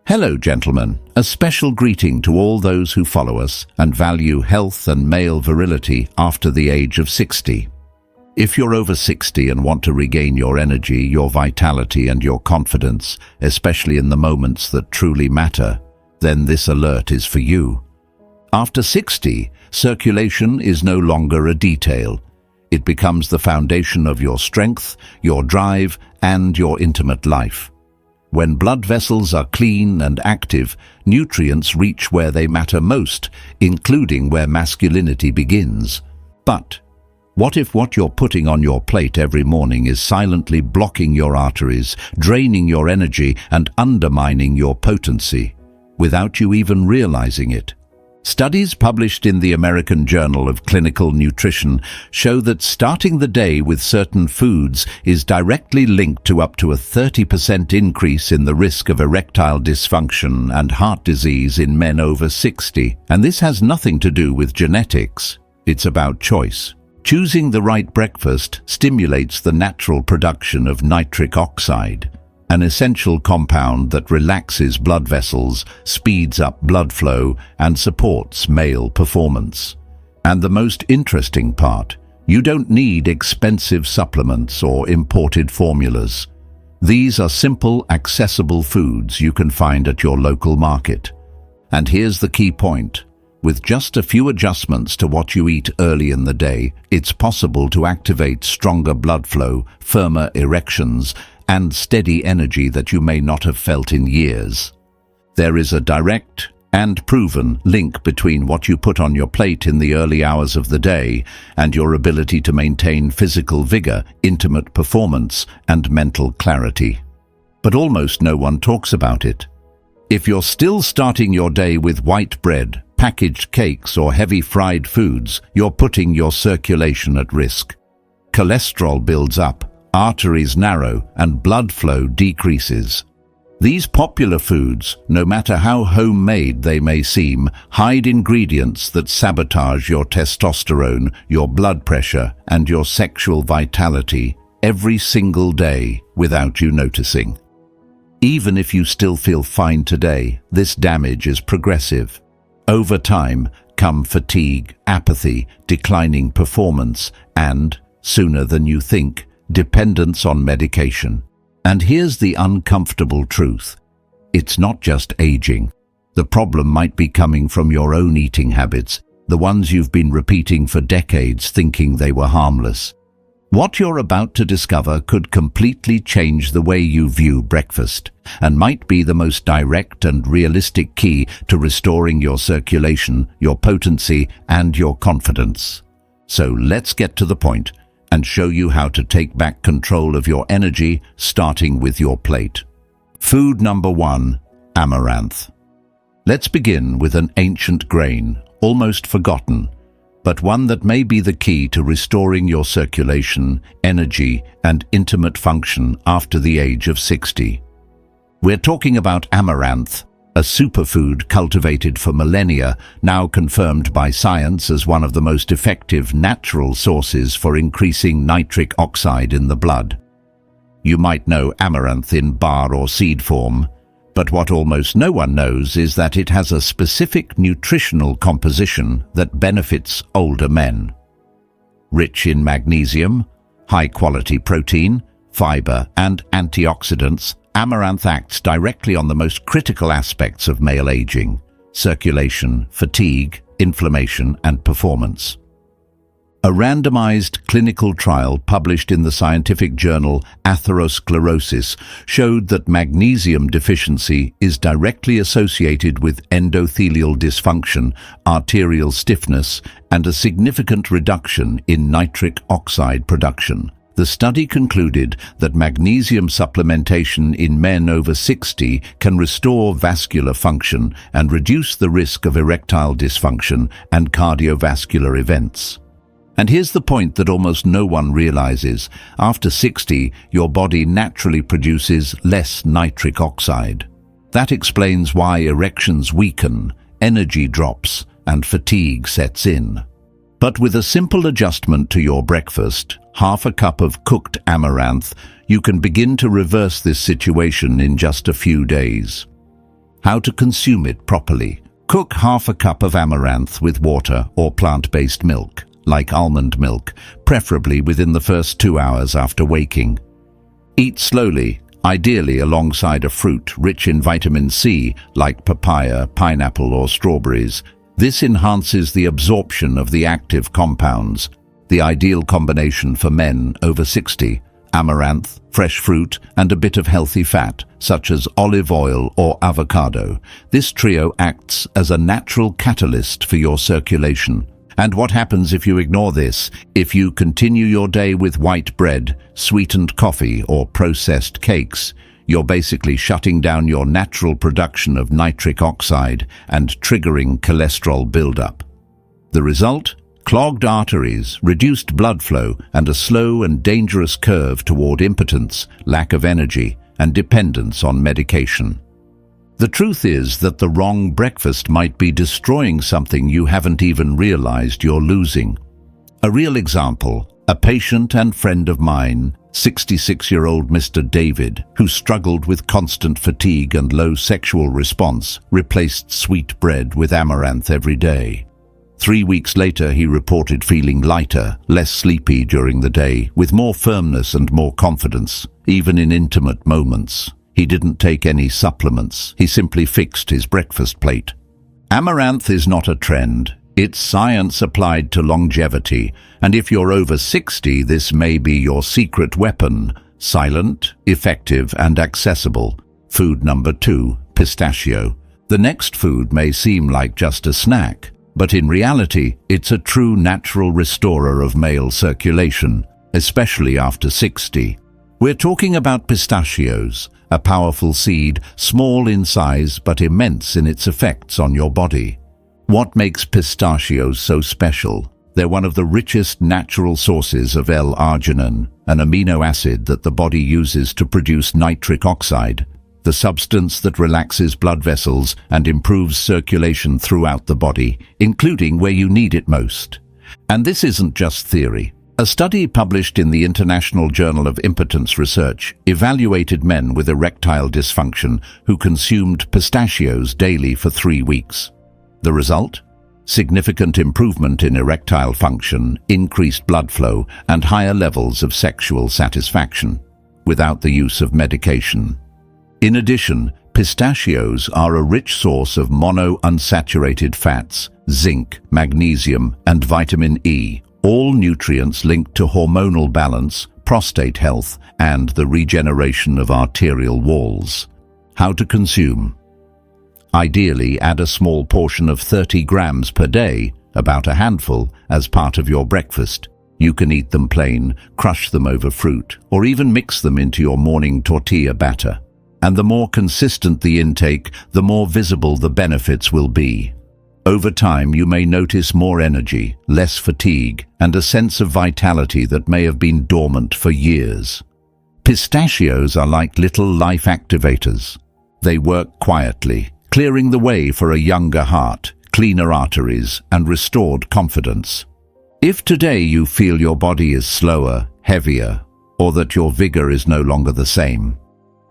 Hello, gentlemen. A special greeting to all those who follow us and value health and male virility after the age of 60. If you're over 60 and want to regain your energy, your vitality and your confidence, especially in the moments that truly matter, then this alert is for you. After 60, circulation is no longer a detail. It becomes the foundation of your strength, your drive, and your intimate life. When blood vessels are clean and active, nutrients reach where they matter most, including where masculinity begins. But what if what you're putting on your plate every morning is silently blocking your arteries, draining your energy, and undermining your potency, without you even realizing it? Studies published in the American Journal of Clinical Nutrition show that starting the day with certain foods is directly linked to up to a 30% increase in the risk of erectile dysfunction and heart disease in men over 60. And this has nothing to do with genetics. It's about choice. Choosing the right breakfast stimulates the natural production of nitric oxide, an essential compound that relaxes blood vessels, speeds up blood flow, and supports male performance. And the most interesting part, you don't need expensive supplements or imported formulas. These are simple, accessible foods you can find at your local market. And here's the key point. With just a few adjustments to what you eat early in the day, it's possible to activate stronger blood flow, firmer erections, and steady energy that you may not have felt in years. There is a direct and proven link between what you put on your plate in the early hours of the day and your ability to maintain physical vigor, intimate performance, and mental clarity. But almost no one talks about it. If you're still starting your day with white bread, packaged cakes, or heavy fried foods, you're putting your circulation at risk. Cholesterol builds up, arteries narrow, and blood flow decreases. These popular foods, no matter how homemade they may seem, hide ingredients that sabotage your testosterone, your blood pressure, and your sexual vitality every single day without you noticing. Even if you still feel fine today, this damage is progressive. Over time come fatigue, apathy, declining performance, and, sooner than you think, dependence on medication. And here's the uncomfortable truth. It's not just aging. The problem might be coming from your own eating habits, the ones you've been repeating for decades thinking they were harmless. What you're about to discover could completely change the way you view breakfast, and might be the most direct and realistic key to restoring your circulation, your potency, and your confidence. So let's get to the point and show you how to take back control of your energy, starting with your plate. Food number 1, amaranth. Let's begin with an ancient grain, almost forgotten, but one that may be the key to restoring your circulation, energy, and intimate function after the age of 60. We're talking about amaranth, a superfood cultivated for millennia, now confirmed by science as one of the most effective natural sources for increasing nitric oxide in the blood. You might know amaranth in bar or seed form, but what almost no one knows is that it has a specific nutritional composition that benefits older men. Rich in magnesium, high-quality protein, fiber, and antioxidants, amaranth acts directly on the most critical aspects of male aging: circulation, fatigue, inflammation, and performance. A randomized clinical trial published in the scientific journal Atherosclerosis showed that magnesium deficiency is directly associated with endothelial dysfunction, arterial stiffness, and a significant reduction in nitric oxide production. The study concluded that magnesium supplementation in men over 60 can restore vascular function and reduce the risk of erectile dysfunction and cardiovascular events. And here's the point that almost no one realizes. After 60, your body naturally produces less nitric oxide. That explains why erections weaken, energy drops, and fatigue sets in. But with a simple adjustment to your breakfast, half a cup of cooked amaranth, you can begin to reverse this situation in just a few days. How to consume it properly. Cook half a cup of amaranth with water or plant-based milk, like almond milk, preferably within the first 2 hours after waking. Eat slowly, ideally alongside a fruit rich in vitamin C, like papaya, pineapple or strawberries. This enhances the absorption of the active compounds, the ideal combination for men over 60. Amaranth, fresh fruit, and a bit of healthy fat, such as olive oil or avocado. This trio acts as a natural catalyst for your circulation. And what happens if you ignore this? If you continue your day with white bread, sweetened coffee, or processed cakes, you're basically shutting down your natural production of nitric oxide and triggering cholesterol buildup. The result? Clogged arteries, reduced blood flow, and a slow and dangerous curve toward impotence, lack of energy, and dependence on medication. The truth is that the wrong breakfast might be destroying something you haven't even realized you're losing. A real example, a patient and friend of mine, 66-year-old Mr. David, who struggled with constant fatigue and low sexual response, replaced sweet bread with amaranth every day. 3 weeks later, he reported feeling lighter, less sleepy during the day, with more firmness and more confidence, even in intimate moments. He didn't take any supplements. He simply fixed his breakfast plate. Amaranth is not a trend. It's science applied to longevity. And if you're over 60, this may be your secret weapon. Silent, effective, and accessible. Food number 2, pistachio. The next food may seem like just a snack, but in reality, it's a true natural restorer of male circulation, especially after 60. We're talking about pistachios, a powerful seed, small in size but immense in its effects on your body. What makes pistachios so special? They're one of the richest natural sources of L-arginine, an amino acid that the body uses to produce nitric oxide, the substance that relaxes blood vessels and improves circulation throughout the body, including where you need it most. And this isn't just theory. A study published in the International Journal of Impotence Research evaluated men with erectile dysfunction who consumed pistachios daily for 3 weeks. The result? Significant improvement in erectile function, increased blood flow, and higher levels of sexual satisfaction, without the use of medication. In addition, pistachios are a rich source of monounsaturated fats, zinc, magnesium, and vitamin E, all nutrients linked to hormonal balance, prostate health, and the regeneration of arterial walls. How to consume? Ideally, add a small portion of 30 grams per day, about a handful, as part of your breakfast. You can eat them plain, crush them over fruit, or even mix them into your morning tortilla batter. And the more consistent the intake, the more visible the benefits will be. Over time, you may notice more energy, less fatigue, and a sense of vitality that may have been dormant for years. Pistachios are like little life activators. They work quietly, clearing the way for a younger heart, cleaner arteries, and restored confidence. If today you feel your body is slower, heavier, or that your vigor is no longer the same,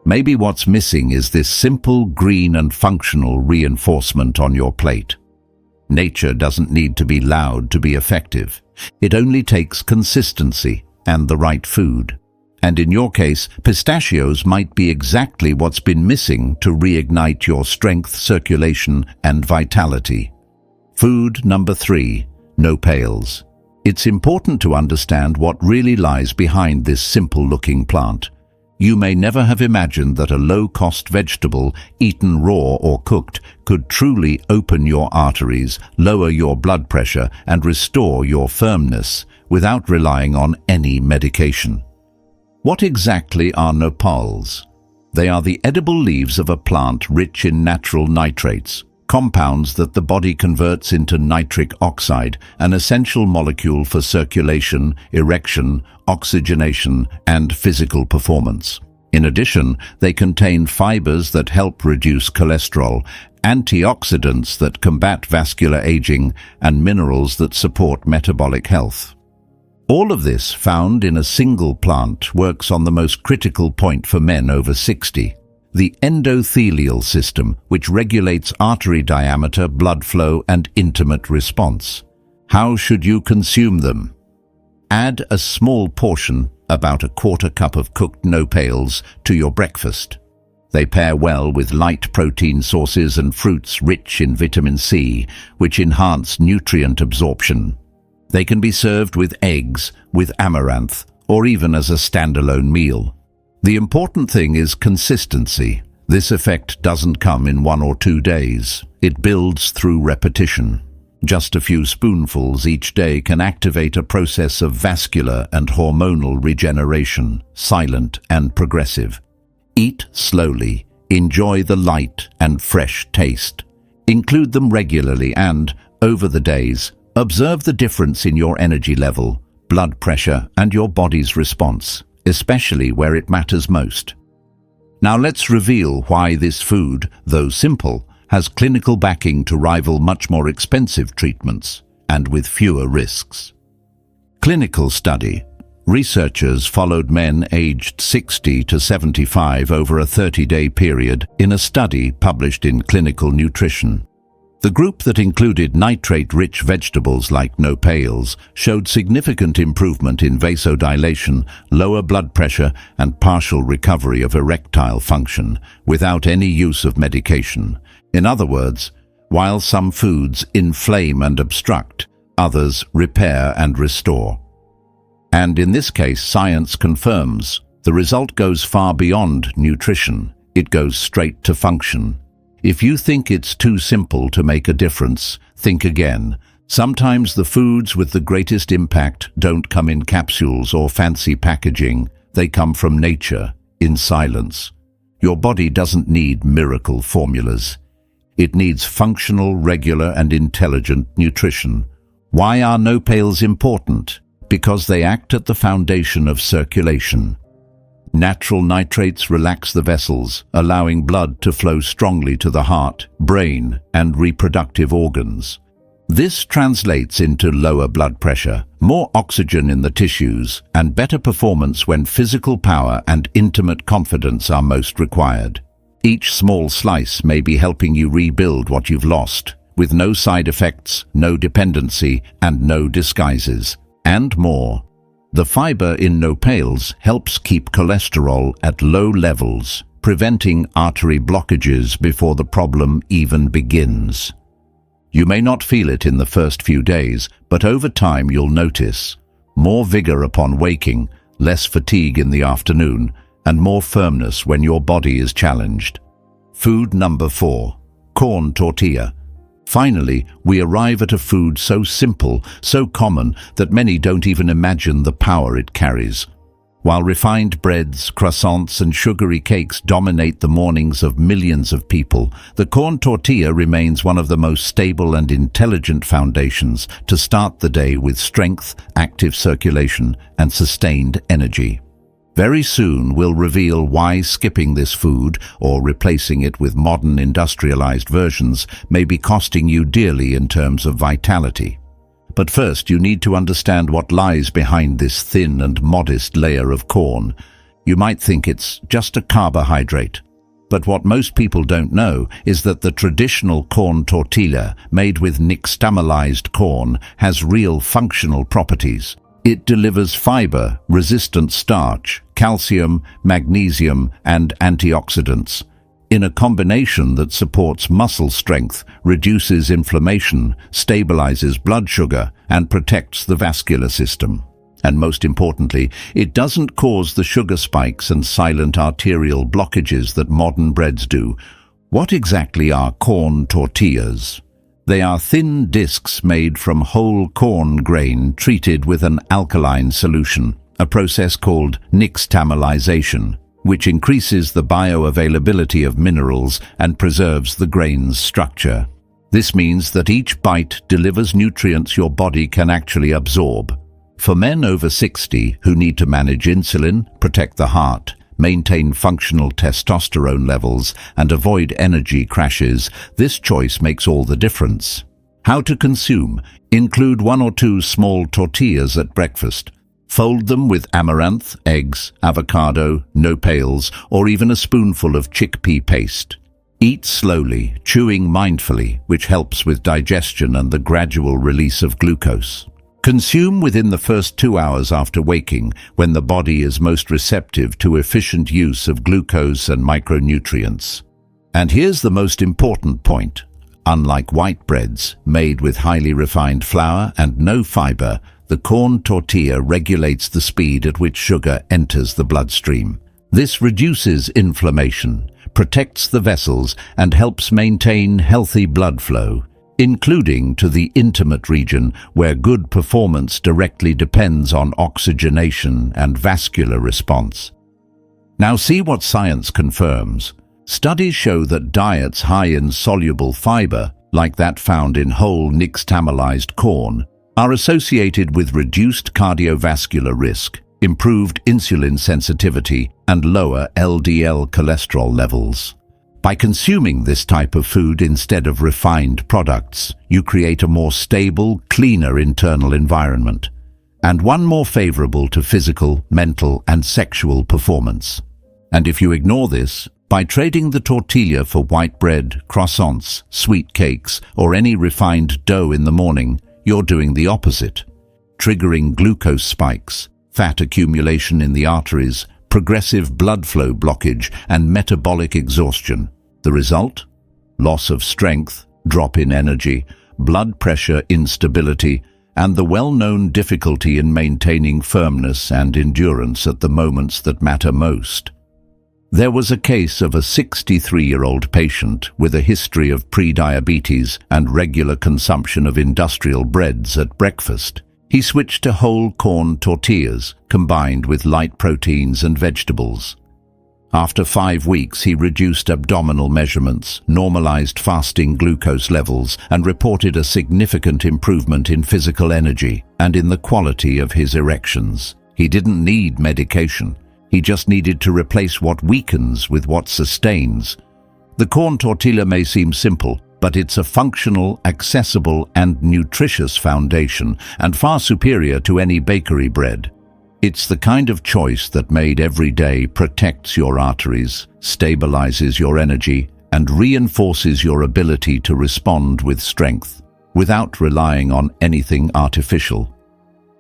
maybe what's missing is this simple, green, and functional reinforcement on your plate. Nature doesn't need to be loud to be effective. It only takes consistency and the right food. And in your case, pistachios might be exactly what's been missing to reignite your strength, circulation, and vitality. Food number 3, no pails. It's important to understand what really lies behind this simple-looking plant. You may never have imagined that a low-cost vegetable, eaten raw or cooked, could truly open your arteries, lower your blood pressure, and restore your firmness without relying on any medication. What exactly are nopals? They are the edible leaves of a plant rich in natural nitrates, compounds that the body converts into nitric oxide, an essential molecule for circulation, erection, oxygenation, and physical performance. In addition, they contain fibers that help reduce cholesterol, antioxidants that combat vascular aging, and minerals that support metabolic health. All of this, found in a single plant, works on the most critical point for men over 60, the endothelial system, which regulates artery diameter, blood flow, and intimate response. How should you consume them? Add a small portion, about a quarter cup of cooked nopales, to your breakfast. They pair well with light protein sources and fruits rich in vitamin C, which enhance nutrient absorption. They can be served with eggs, with amaranth, or even as a standalone meal. The important thing is consistency. This effect doesn't come in 1 or 2 days. It builds through repetition. Just a few spoonfuls each day can activate a process of vascular and hormonal regeneration, silent and progressive. Eat slowly. Enjoy the light and fresh taste. Include them regularly and, over the days, observe the difference in your energy level, blood pressure, and your body's response, especially where it matters most. Now let's reveal why this food, though simple, has clinical backing to rival much more expensive treatments, and with fewer risks. Clinical study. Researchers followed men aged 60 to 75 over a 30-day period in a study published in Clinical Nutrition. The group that included nitrate-rich vegetables like nopales showed significant improvement in vasodilation, lower blood pressure, and partial recovery of erectile function without any use of medication. In other words, while some foods inflame and obstruct, others repair and restore. And in this case, science confirms the result goes far beyond nutrition. It goes straight to function. If you think it's too simple to make a difference, think again. Sometimes the foods with the greatest impact don't come in capsules or fancy packaging. They come from nature, in silence. Your body doesn't need miracle formulas. It needs functional, regular, and intelligent nutrition. Why are nopales important? Because they act at the foundation of circulation. Natural nitrates relax the vessels, allowing blood to flow strongly to the heart, brain, and reproductive organs. This translates into lower blood pressure, more oxygen in the tissues, and better performance when physical power and intimate confidence are most required. Each small slice may be helping you rebuild what you've lost, with no side effects, no dependency, and no disguises, and more. The fiber in nopales helps keep cholesterol at low levels, preventing artery blockages before the problem even begins. You may not feel it in the first few days, but over time you'll notice more vigor upon waking, less fatigue in the afternoon, and more firmness when your body is challenged. Food number 4, corn tortilla. Finally, we arrive at a food so simple, so common, that many don't even imagine the power it carries. While refined breads, croissants, and sugary cakes dominate the mornings of millions of people, the corn tortilla remains one of the most stable and intelligent foundations to start the day with strength, active circulation, and sustained energy. Very soon we'll reveal why skipping this food or replacing it with modern industrialized versions may be costing you dearly in terms of vitality. But first you need to understand what lies behind this thin and modest layer of corn. You might think it's just a carbohydrate. But what most people don't know is that the traditional corn tortilla, made with nixtamalized corn, has real functional properties. It delivers fiber, resistant starch, calcium, magnesium, and antioxidants, in a combination that supports muscle strength, reduces inflammation, stabilizes blood sugar, and protects the vascular system. And most importantly, it doesn't cause the sugar spikes and silent arterial blockages that modern breads do. What exactly are corn tortillas? They are thin discs made from whole corn grain treated with an alkaline solution, a process called nixtamalization, which increases the bioavailability of minerals and preserves the grain's structure. This means that each bite delivers nutrients your body can actually absorb. For men over 60 who need to manage insulin, protect the heart, maintain functional testosterone levels, and avoid energy crashes, this choice makes all the difference. How to consume: include 1 or 2 small tortillas at breakfast. Fold them with amaranth, eggs, avocado, nopales, or even a spoonful of chickpea paste. Eat slowly, chewing mindfully, which helps with digestion and the gradual release of glucose. Consume within the first 2 hours after waking, when the body is most receptive to efficient use of glucose and micronutrients. And here's the most important point. Unlike white breads, made with highly refined flour and no fiber, the corn tortilla regulates the speed at which sugar enters the bloodstream. This reduces inflammation, protects the vessels, and helps maintain healthy blood flow, including to the intimate region where good performance directly depends on oxygenation and vascular response. Now see what science confirms. Studies show that diets high in soluble fiber, like that found in whole nixtamalized corn, are associated with reduced cardiovascular risk, improved insulin sensitivity, and lower LDL cholesterol levels. By consuming this type of food instead of refined products, you create a more stable, cleaner internal environment, and one more favorable to physical, mental, and sexual performance. And if you ignore this, by trading the tortilla for white bread, croissants, sweet cakes, or any refined dough in the morning, you're doing the opposite, triggering glucose spikes, fat accumulation in the arteries, progressive blood flow blockage, and metabolic exhaustion. The result? Loss of strength, drop in energy, blood pressure instability, and the well-known difficulty in maintaining firmness and endurance at the moments that matter most. There was a case of a 63-year-old patient with a history of pre-diabetes and regular consumption of industrial breads at breakfast. He switched to whole corn tortillas, combined with light proteins and vegetables. After 5 weeks, he reduced abdominal measurements, normalized fasting glucose levels, and reported a significant improvement in physical energy and in the quality of his erections. He didn't need medication. He just needed to replace what weakens with what sustains. The corn tortilla may seem simple, but it's a functional, accessible, and nutritious foundation, and far superior to any bakery bread. It's the kind of choice that made every day protects your arteries, stabilizes your energy, and reinforces your ability to respond with strength, without relying on anything artificial.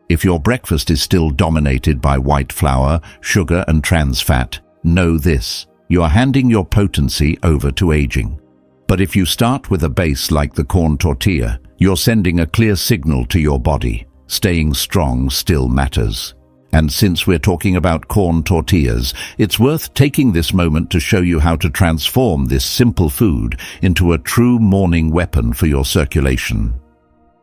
If your breakfast is still dominated by white flour, sugar, and trans fat, know this: you are handing your potency over to aging. But if you start with a base like the corn tortilla, you're sending a clear signal to your body. Staying strong still matters. And since we're talking about corn tortillas, it's worth taking this moment to show you how to transform this simple food into a true morning weapon for your circulation.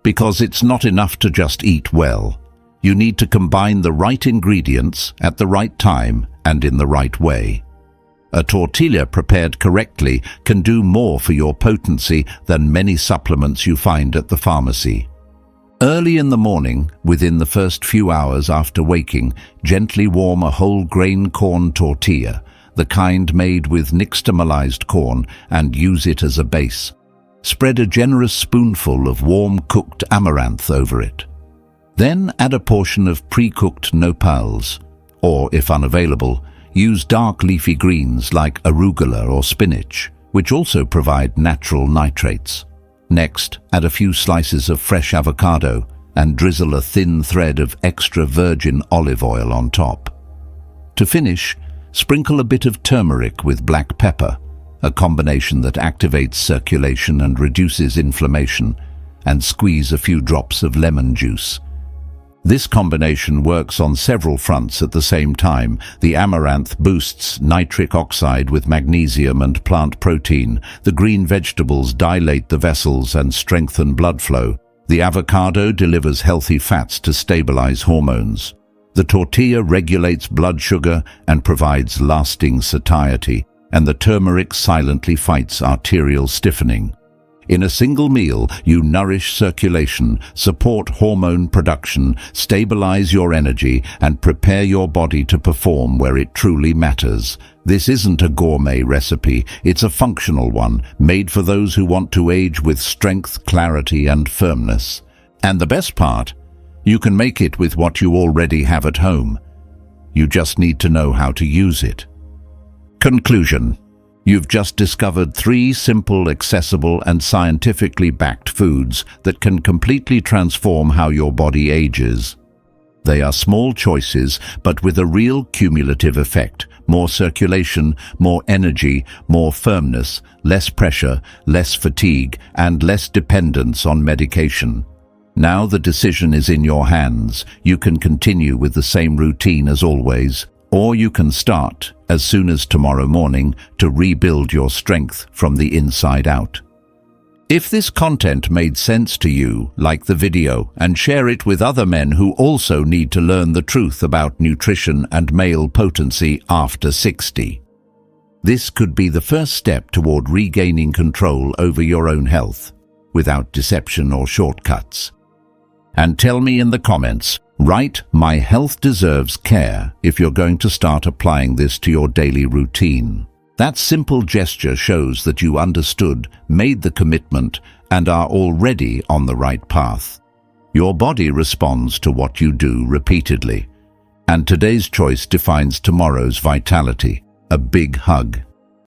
Because it's not enough to just eat well. You need to combine the right ingredients at the right time and in the right way. A tortilla prepared correctly can do more for your potency than many supplements you find at the pharmacy. Early in the morning, within the first few hours after waking, gently warm a whole grain corn tortilla, the kind made with nixtamalized corn, and use it as a base. Spread a generous spoonful of warm cooked amaranth over it. Then add a portion of pre-cooked nopals, or if unavailable, use dark leafy greens like arugula or spinach, which also provide natural nitrates. Next, add a few slices of fresh avocado and drizzle a thin thread of extra virgin olive oil on top. To finish, sprinkle a bit of turmeric with black pepper, a combination that activates circulation and reduces inflammation, and squeeze a few drops of lemon juice. This combination works on several fronts at the same time. The amaranth boosts nitric oxide with magnesium and plant protein. The green vegetables dilate the vessels and strengthen blood flow. The avocado delivers healthy fats to stabilize hormones. The tortilla regulates blood sugar and provides lasting satiety, and the turmeric silently fights arterial stiffening. In a single meal, you nourish circulation, support hormone production, stabilize your energy, and prepare your body to perform where it truly matters. This isn't a gourmet recipe, it's a functional one, made for those who want to age with strength, clarity, and firmness. And the best part? You can make it with what you already have at home. You just need to know how to use it. Conclusion. You've just discovered 3 simple, accessible, and scientifically backed foods that can completely transform how your body ages. They are small choices, but with a real cumulative effect. More circulation, more energy, more firmness, less pressure, less fatigue, and less dependence on medication. Now the decision is in your hands. You can continue with the same routine as always, or you can start, as soon as tomorrow morning, to rebuild your strength from the inside out. If this content made sense to you, like the video and share it with other men who also need to learn the truth about nutrition and male potency after 60. This could be the first step toward regaining control over your own health, without deception or shortcuts. And tell me in the comments, write "My health deserves care" if you're going to start applying this to your daily routine. That simple gesture shows that you understood, made the commitment, and are already on the right path. Your body responds to what you do repeatedly, and today's choice defines tomorrow's vitality. A big hug.